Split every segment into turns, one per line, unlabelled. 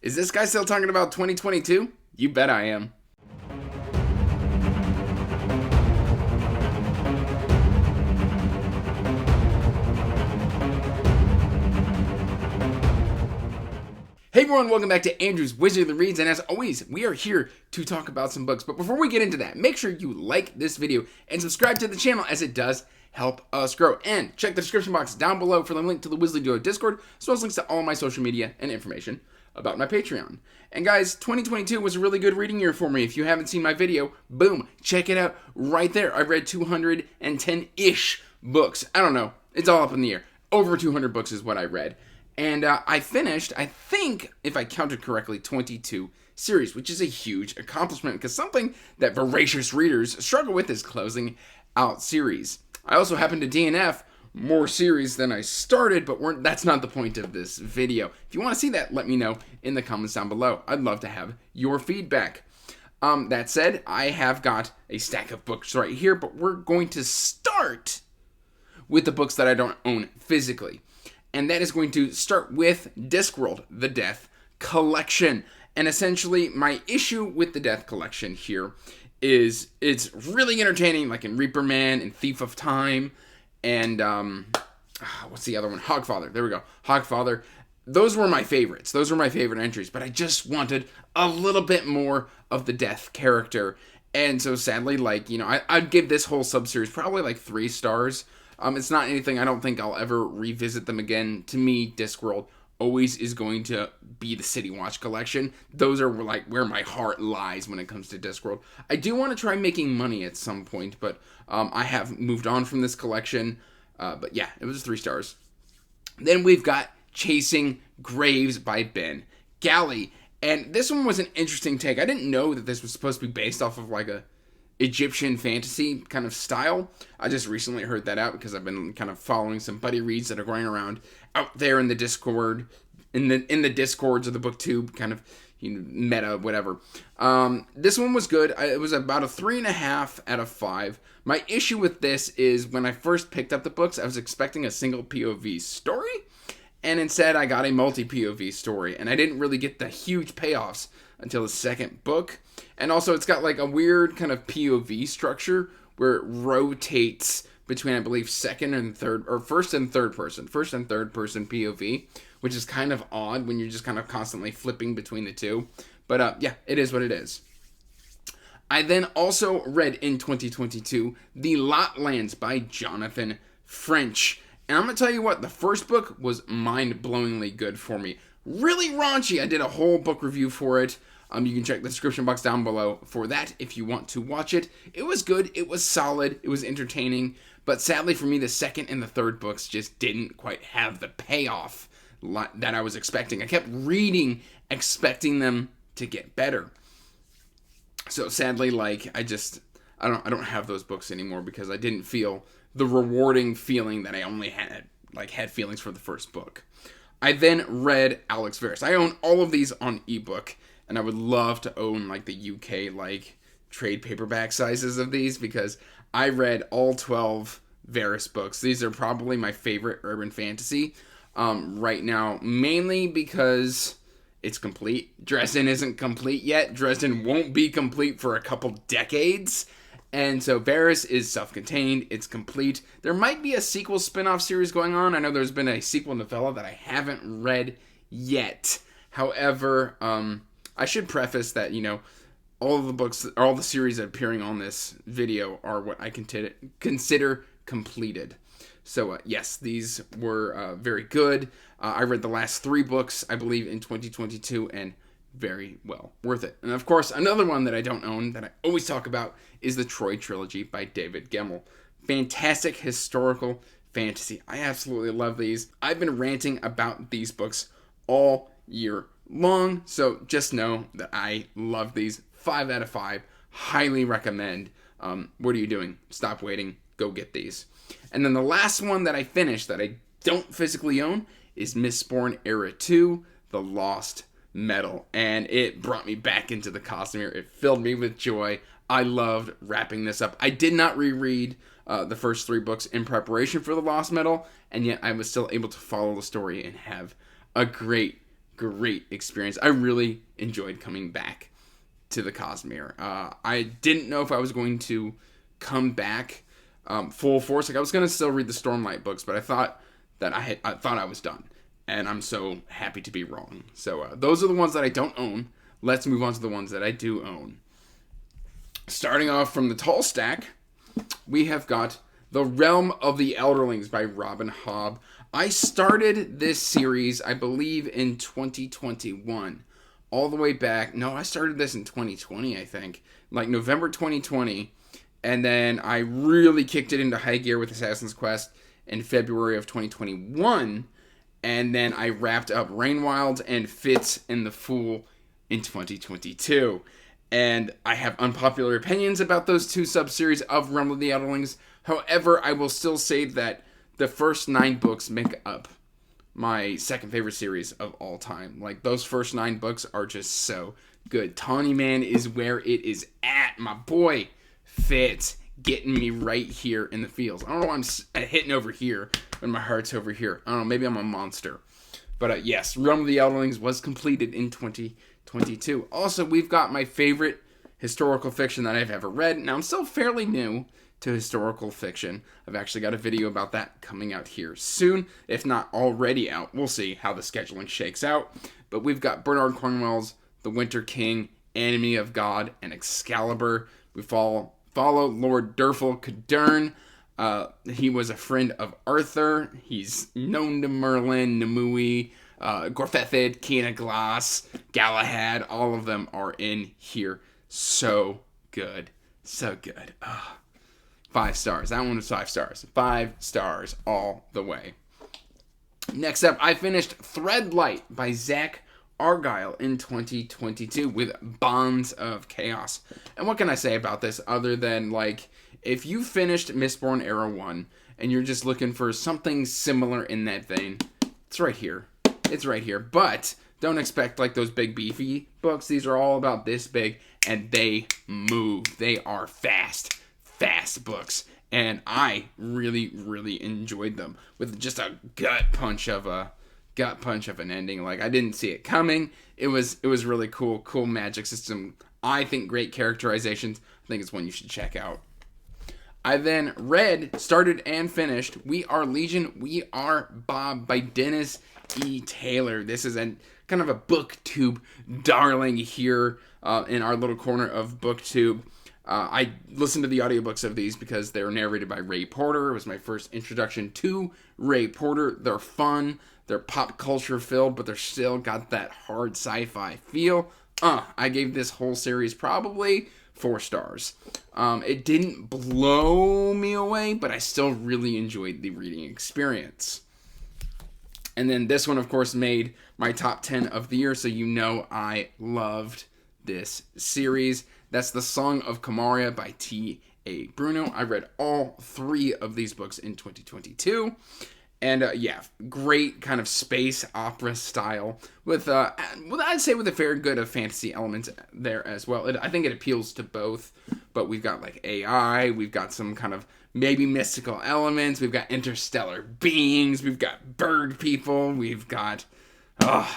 Is this guy still talking about 2022? You bet I am. Hey everyone, welcome back to Andrew's Wizardly Reads, and as always, we are here to talk about some books. But before we get into that, make sure you like this video and subscribe to the channel, as it does help us grow. And check the description box down below for the link to the Wizardly Duo Discord, as well as links to all my social media and information about my Patreon. And guys, 2022 was a really good reading year for me. If you haven't seen my video, boom, check it out right there. I read 210-ish books. I don't know. It's all up in the air. Over 200 books is what I read. And I finished, I think, if I counted correctly, 22 series, which is a huge accomplishment because something that voracious readers struggle with is closing out series. I also happen to DNF more series than I started, but that's not the point of this video. If you want to see that, let me know in the comments down below. I'd love to have your feedback. That said, I have got a stack of books right here, but we're going to start with the books that I don't own physically. And that is going to start with Discworld, the Death Collection. And essentially, my issue with the Death Collection here is it's really entertaining, like in Reaper Man and Thief of Time, and what's the other one? Hogfather. There we go. Hogfather. Those were my favorites. Those were my favorite entries, but I just wanted a little bit more of the Death character. And so sadly, I'd give this whole subseries probably like 3 stars. It's not anything, I don't think I'll ever revisit them again. To me, Discworld always is going to be the City Watch collection. Those are like where my heart lies when it comes to Discworld. I do want to try making money at some point, but I have moved on from this collection. But yeah, it was 3 stars. Then we've got Chasing Graves by Ben Galley. And this one was an interesting take. I didn't know that this was supposed to be based off of like a Egyptian fantasy kind of style. I just recently heard that out because I've been kind of following some buddy reads that are going around out there in the Discord, in the Discords of the booktube, kind of, meta, whatever. This one was good. It was about a 3.5 out of 5. My issue with this is when I first picked up the books, I was expecting a single POV story, and instead I got a multi-POV story, and I didn't really get the huge payoffs until the second book. And also it's got like a weird kind of POV structure where it rotates between, I believe, first and third person POV, which is kind of odd when you're just kind of constantly flipping between the two. But yeah, it is what it is. I then also read in 2022 The Lotlands by Jonathan French. And I'm going to tell you what, the first book was mind-blowingly good for me. Really raunchy. I did a whole book review for it. You can check the description box down below for that if you want to watch it. It was good. It was solid. It was entertaining. But sadly for me, the second and the third books just didn't quite have the payoff that I was expecting. I kept reading, expecting them to get better. So sadly, I don't have those books anymore because I didn't feel the rewarding feeling that I only had feelings for the first book. I then read Alex Verus. I own all of these on ebook, and I would love to own the UK trade paperback sizes of these because I read all 12 Verus books. These are probably my favorite urban fantasy right now, mainly because it's complete. Dresden isn't complete yet. Dresden won't be complete for a couple decades. And so Verus is self-contained. It's complete. There might be a sequel spin-off series going on. I know there's been a sequel novella that I haven't read yet. However, I should preface that, all of the books, all the series appearing on this video are what I consider completed. So, yes, these were very good. I read the last 3 books, I believe, in 2022, and very well worth it. And, of course, another one that I don't own that I always talk about is the Law Trilogy by David Gemmell. Fantastic historical fantasy. I absolutely love these. I've been ranting about these books all year long, so just know that I love these. 5 out of 5. Highly recommend. What are you doing? Stop waiting. Go get these. And then the last one that I finished that I don't physically own is Mistborn Era 2, The Lost Metal. And it brought me back into the Cosmere. It filled me with joy. I loved wrapping this up. I did not reread the first 3 books in preparation for The Lost Metal, and yet I was still able to follow the story and have a great great experience. I really enjoyed coming back to the Cosmere. I didn't know if I was going to come back full force. Like, I was going to still read the Stormlight books, but I thought that I thought I was done. And I'm so happy to be wrong. So those are the ones that I don't own. Let's move on to the ones that I do own. Starting off from the tall stack, we have got The Realm of the Elderlings by Robin Hobb. I started this series, I believe, in 2021. All the way back. No, I started this in 2020, I think. Like November 2020. And then I really kicked it into high gear with Assassin's Quest in February of 2021. And then I wrapped up Rainwild and Fitz and the Fool in 2022. And I have unpopular opinions about those two sub-series of Realm of the Elderlings. However, I will still say that the first 9 books make up my second favorite series of all time. Like, those first 9 books are just so good. Tawny Man is where it is at. My boy, Fitz, getting me right here in the feels. I don't know why I'm hitting over here when my heart's over here. I don't know, maybe I'm a monster. But yes, Realm of the Elderlings was completed in 2022. Also, we've got my favorite historical fiction that I've ever read. Now, I'm still fairly new to historical fiction. I've actually got a video about that coming out here soon, if not already out. We'll see how the scheduling shakes out. But we've got Bernard Cornwell's The Winter King, Enemy of God, and Excalibur. We follow Lord Durfal Cadern. He was a friend of Arthur. He's known to Merlin, Nimue, Gorfethid, Keen of Glass, Galahad. All of them are in here. So good. So good. 5 stars. That one was 5 stars. 5 stars all the way. Next up, I finished Threadlight by Zach Argyle in 2022 with Bonds of Chaos. And what can I say about this other than, like, if you finished Mistborn Era 1 and you're just looking for something similar in that vein, it's right here. It's right here. But don't expect, like, those big beefy books. These are all about this big, and they move. They are fast books. And I really, really enjoyed them with just a gut punch of an ending. Like, I didn't see it coming. It was really cool magic system. I think great characterizations. I think it's one you should check out. I then started and finished We Are Legion, We Are Bob by Dennis E. Taylor. This is kind of a booktube darling here in our little corner of booktube. I listened to the audiobooks of these because they were narrated by Ray Porter. It was my first introduction to Ray Porter. They're fun. They're pop culture filled, but they're still got that hard sci-fi feel. I gave this whole series probably 4 stars. It didn't blow me away, but I still really enjoyed the reading experience. And then this one, of course, made my top 10 of the year, so you know I loved this series. That's The Song of Kamaria by T.A. Bruno. I read all 3 of these books in 2022. And great kind of space opera style with I'd say with a fair good of fantasy elements there as well. I think it appeals to both, but we've got like AI, we've got some kind of maybe mystical elements, we've got interstellar beings, we've got bird people, we've got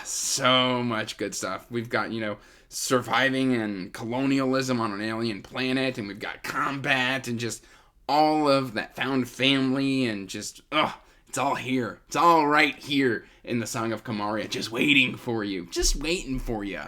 so much good stuff. We've got, surviving and colonialism on an alien planet, and we've got combat and just all of that found family and just it's all here. It's all right here in the Song of Kamaria, just waiting for you. Just waiting for you.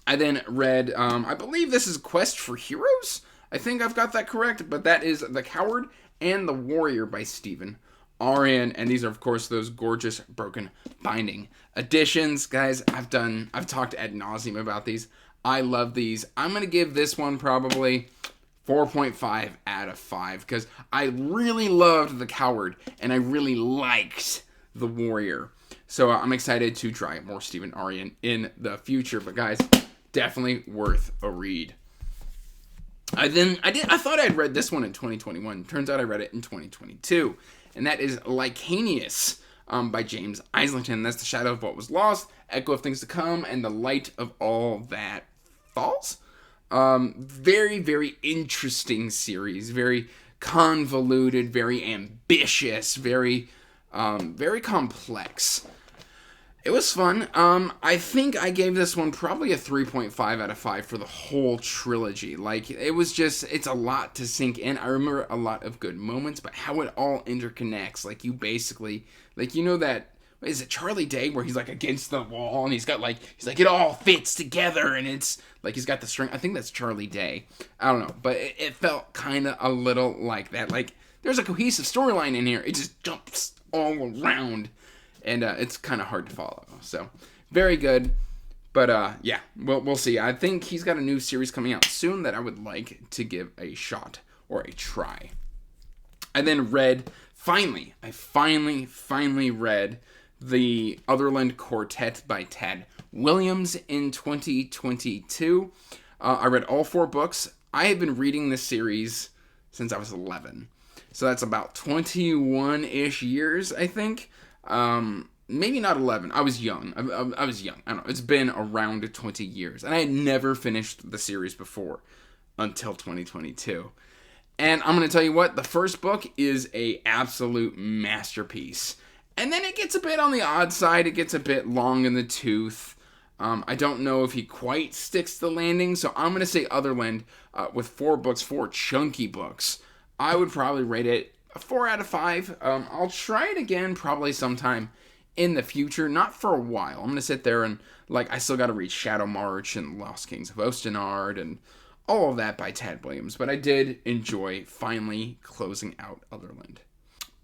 I then read, I believe this is Quest for Heroes. I think I've got that correct, but that is The Coward and the Warrior by Stephen Arian. And these are, of course, those gorgeous broken binding editions. Guys, I've talked ad nauseum about these. I love these. I'm going to give this one probably 4.5 out of 5 because I really loved The Coward and I really liked The Warrior. So I'm excited to try more Stephen Arian in the future. But guys, definitely worth a read. I thought I'd read this one in 2021. Turns out I read it in 2022. And that is Lycanius by James Islington. That's The Shadow of What Was Lost, Echo of Things to Come, and The Light of All That Falls. Very, very interesting series. Very convoluted, very ambitious, very complex. It was fun. I think I gave this one probably a 3.5 out of 5 for the whole trilogy. Like, it was just, it's a lot to sink in. I remember a lot of good moments, but how it all interconnects. Like, you basically, like, you know that, is it Charlie Day where he's like against the wall and he's like, it all fits together and it's like he's got the string. I think that's Charlie Day. I don't know, but it felt kind of a little like that. Like, there's a cohesive storyline in here. It just jumps all around. And it's kind of hard to follow. So, very good. But, yeah, we'll see. I think he's got a new series coming out soon that I would like to give a shot or a try. I then read, I finally read the Otherland Quartet by Tad Williams in 2022. I read all 4 books. I have been reading this series since I was 11. So that's about 21-ish years, I think. Maybe not 11. I was young. I was young. I don't know. It's been around 20 years. And I had never finished the series before until 2022. And I'm going to tell you what, the first book is a absolute masterpiece. And then it gets a bit on the odd side. It gets a bit long in the tooth. I don't know if he quite sticks the landing. So I'm going to say Otherland with 4 books, 4 chunky books. I would probably rate it a 4 out of 5. I'll try it again probably sometime in the future. Not for a while. I'm going to sit there and, like, I still got to read Shadow March and Lost Kings of Ostenard and all of that by Tad Williams. But I did enjoy finally closing out Otherland.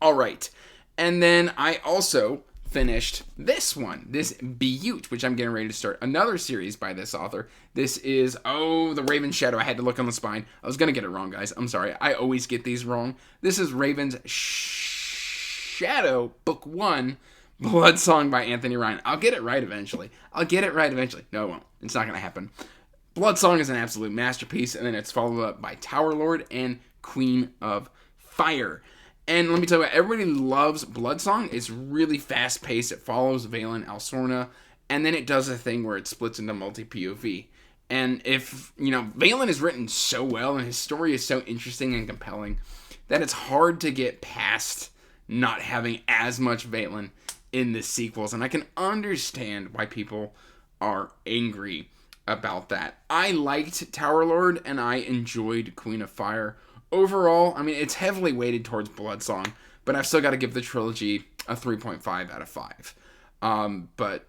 All right. And then I also finished this one, this Butte, which I'm getting ready to start another series by this author. This is, The Raven's Shadow. I had to look on the spine. I was going to get it wrong, guys. I'm sorry. I always get these wrong. This is Raven's Shadow, Book 1, Blood Song by Anthony Ryan. I'll get it right eventually. No, it won't. It's not going to happen. Blood Song is an absolute masterpiece, and then it's followed up by Tower Lord and Queen of Fire. And let me tell you what, everybody loves Blood Song. It's really fast-paced. It follows Valen Alsorna, and then it does a thing where it splits into multi-POV. And if, Valen is written so well, and his story is so interesting and compelling, that it's hard to get past not having as much Valen in the sequels. And I can understand why people are angry about that. I liked Tower Lord, and I enjoyed Queen of Fire. Overall, it's heavily weighted towards Blood Song, but I've still got to give the trilogy a 3.5 out of 5. But,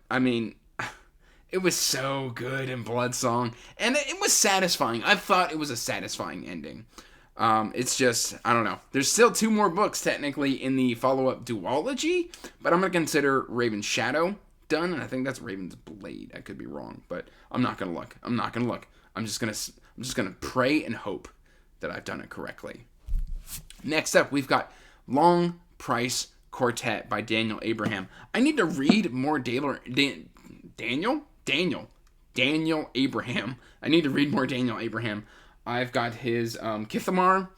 it was so good in Blood Song, and it was satisfying. I thought it was a satisfying ending. It's just, I don't know. There's still 2 more books, technically, in the follow-up duology, but I'm going to consider Raven's Shadow done, and I think that's Raven's Blade. I could be wrong, but I'm not going to look. I'm just going to pray and hope that I've done it correctly. Next up, we've got Long Price Quartet by Daniel Abraham. I need to read more Daniel Abraham. I need to read more Daniel Abraham. I've got his Kithamar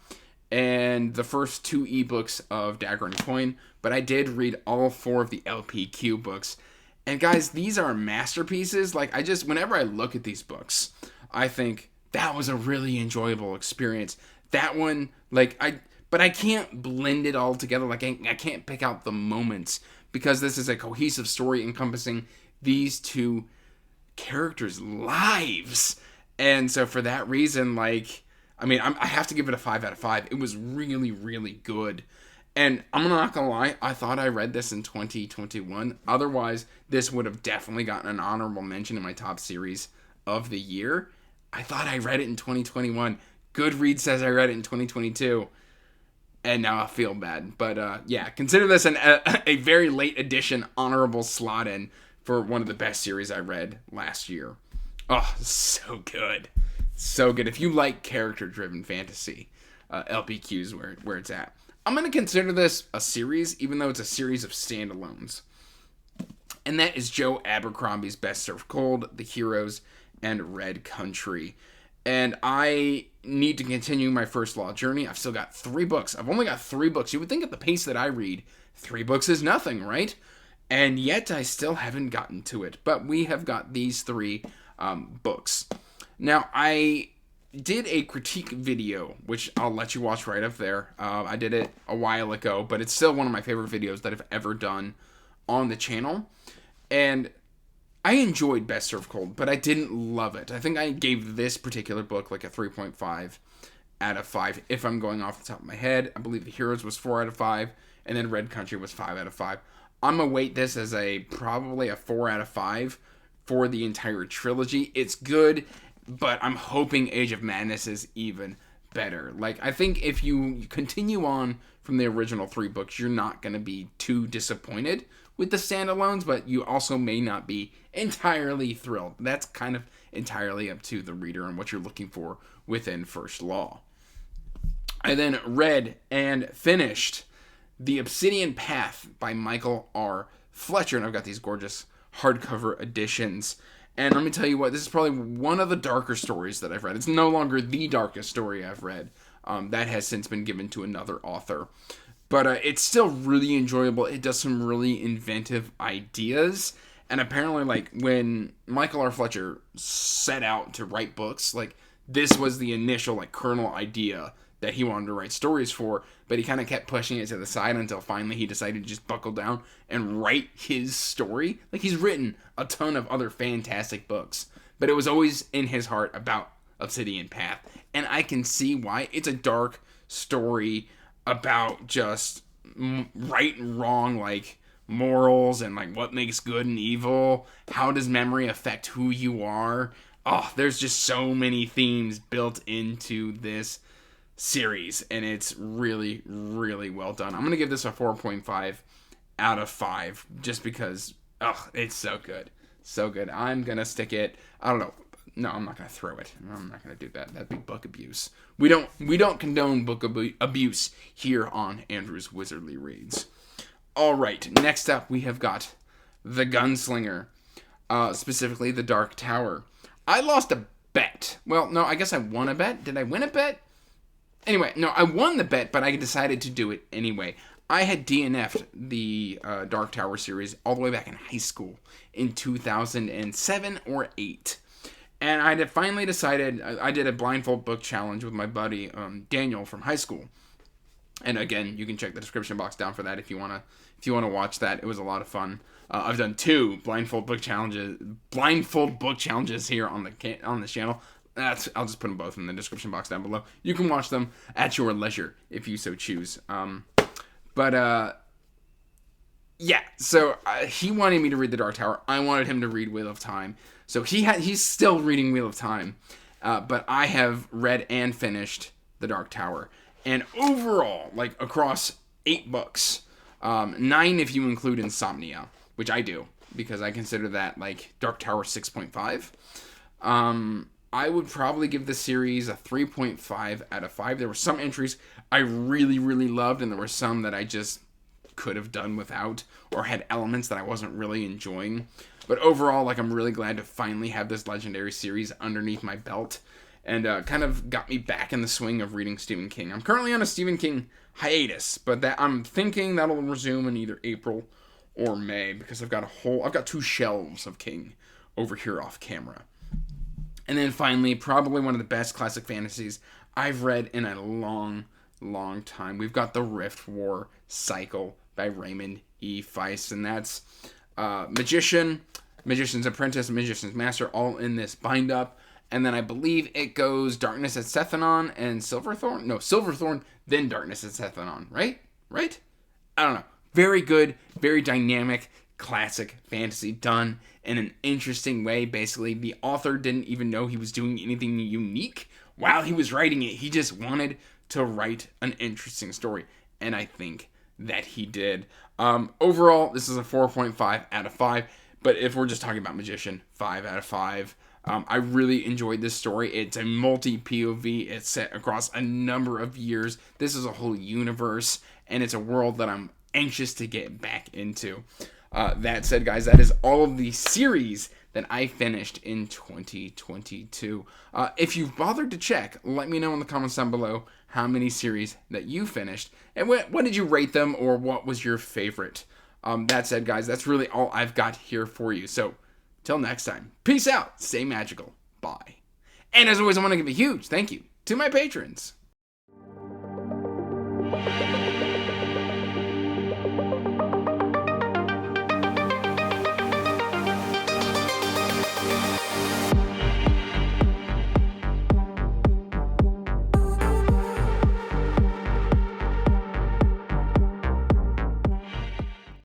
and the first 2 ebooks of Dagger and Coin, but I did read all 4 of the LPQ books. And guys, these are masterpieces. Whenever I look at these books, I think, that was a really enjoyable experience. That one, but I can't blend it all together. I can't pick out the moments because this is a cohesive story encompassing these 2 characters' lives. And so for that reason, I have to give it a 5 out of 5. It was really, really good. And I'm not gonna lie, I thought I read this in 2021. Otherwise, this would have definitely gotten an honorable mention in my top series of the year. I thought I read it in 2021. Goodreads says I read it in 2022. And now I feel bad. But yeah, consider this a very late edition honorable slot in for one of the best series I read last year. Oh, so good. So good. If you like character-driven fantasy, LPQ is where it's at. I'm going to consider this a series, even though it's a series of standalones. And that is Joe Abercrombie's Best Served Cold, The Heroes, and Red Country. And I need to continue my first law journey. I've still got 3 books. I've only got 3 books. You would think at the pace that I read, 3 books is nothing, right? And yet I still haven't gotten to it. But we have got these 3 books. Now, I did a critique video, which I'll let you watch right up there. I did it a while ago, but it's still one of my favorite videos that I've ever done on the channel. And I enjoyed Best Served Cold, but I didn't love it. I think I gave this particular book like a 3.5 out of 5 if I'm going off the top of my head. I believe The Heroes was 4 out of 5, and then Red Country was 5 out of 5. I'm going to weight this as probably a 4 out of 5 for the entire trilogy. It's good, but I'm hoping Age of Madness is even better. Like, I think if you continue on from the original 3 books, you're not going to be too disappointed with the standalones, but you also may not be entirely thrilled. That's kind of entirely up to the reader and what you're looking for within First Law. I then read and finished The Obsidian Path by Michael R. Fletcher, and I've got these gorgeous hardcover editions. And let me tell you what, this is probably one of the darker stories that I've read. It's no longer the darkest story I've read. That has since been given to another author. But it's still really enjoyable. It does some really inventive ideas. And apparently, like, when Michael R. Fletcher set out to write books, like, this was the initial, like, kernel idea that he wanted to write stories for. But he kind of kept pushing it to the side until finally he decided to just buckle down and write his story. Like, he's written a ton of other fantastic books. But it was always in his heart about Obsidian Path. And I can see why. It's a dark story about just right and wrong, like, morals and, like, what makes good and evil. How does memory affect who you are? Oh, there's just so many themes built into this series, and it's really, really well done. I'm going to give this a 4.5 out of 5 just because, it's so good. So good. I'm going to stick it, I don't know. No, I'm not going to throw it. I'm not going to do that. That'd be book abuse. We don't condone book abuse here on Andrew's Wizardly Reads. All right, next up we have got The Gunslinger, specifically The Dark Tower. I lost a bet. Well, no, I guess I won a bet. Did I win a bet? Anyway, no, I won the bet, but I decided to do it anyway. I had DNF'd the Dark Tower series all the way back in high school in 2007 or 8. And I had finally decided, I did a blindfold book challenge with my buddy Daniel from high school. And again, you can check the description box down for that if you want to watch that. It was a lot of fun. I've done 2 blindfold book challenges here on the channel. I'll just put them both in the description box down below. You can watch them at your leisure if you so choose. Yeah, so he wanted me to read The Dark Tower. I wanted him to read Wheel of Time. So he's still reading Wheel of Time. But I have read and finished The Dark Tower. And overall, like, across 8 books, 9 if you include Insomnia, which I do, because I consider that, like, Dark Tower 6.5. I would probably give the series a 3.5 out of 5. There were some entries I really, really loved, and there were some that I just could have done without, or had elements that I wasn't really enjoying. But overall, like, I'm really glad to finally have this legendary series underneath my belt, and kind of got me back in the swing of reading Stephen King. I'm currently on a Stephen King hiatus, but I'm thinking that'll resume in either April or May, because I've got 2 shelves of King over here off camera. And then finally, probably one of the best classic fantasies I've read in a long, long time. We've got The Rift War Cycle by Raymond E. Feist, and that's Magician, Magician's Apprentice, Magician's Master, all in this bind-up. And then I believe it goes Darkness at Sethanon and Silverthorn. No, Silverthorn, then Darkness at Sethanon, right? I don't know. Very good, very dynamic, classic fantasy done in an interesting way. Basically, the author didn't even know he was doing anything unique while he was writing it. He just wanted to write an interesting story, and I think that he did. Overall, this is a 4.5 out of 5, but if we're just talking about Magician, 5 out of 5. I really enjoyed this story. It's a multi-POV. It's set across a number of years. This is a whole universe, and it's a world that I'm anxious to get back into. That said, guys, that is all of the series that I finished in 2022. If you've bothered to check, let me know in the comments down below how many series that you finished, and what did you rate them, or what was your favorite. That said, guys, that's really all I've got here for you. So, till next time, peace out, stay magical, bye. And as always, I want to give a huge thank you to my patrons.